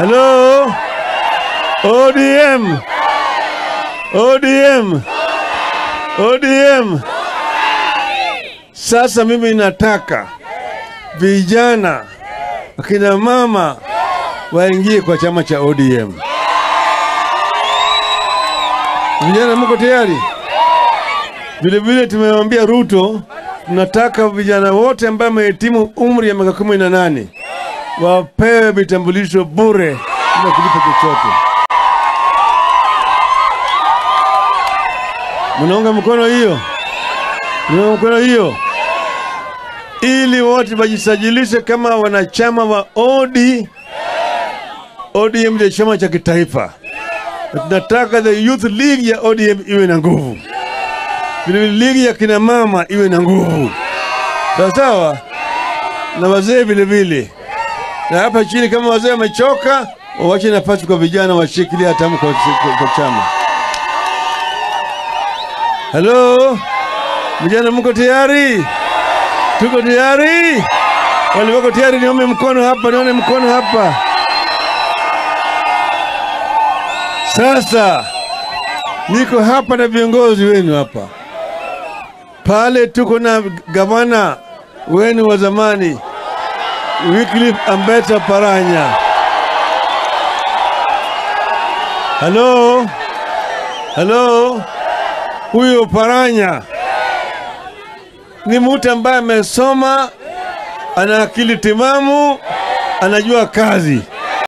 Hello? ODM. ODM. ODM. Sasa mimi nataka vijana, akina mama waingie kwa chama cha ODM. Vijana mko tayari? Vile vile tumemwambia Ruto tunataka vijana wote ambao wamehitimu umri ya miaka 18 wapewe vitambulisho bure bila kulipa chochote. Mnaunga mkono hiyo? Mnaunga mkono hiyo? Ili wote wajisajilishe kama wanachama wa ODM. ODM ni chama cha kitaifa. Tunataka the Youth League ya ODM iwe na nguvu. Vile league ya kina mama iwe na nguvu. Sawa? Na wazee vile vile. Na hapa chini kama wazee wamechoka, waache nafasi kwa vijana washikilie hatamu kwa chama. Hello? Vijana mko tayari? Tuko tayari? Wale wako tayari nione mkono hapa, nione mkono hapa. Sasa niko hapa na viongozi wenu hapa. Pale tuko na gavana wenu wa zamani Wycliffe Ambetsa Oparanya. Hello? Hello? Huyo Oparanya ni mtu ambaye amesoma, ana akili timamu, anajua kazi.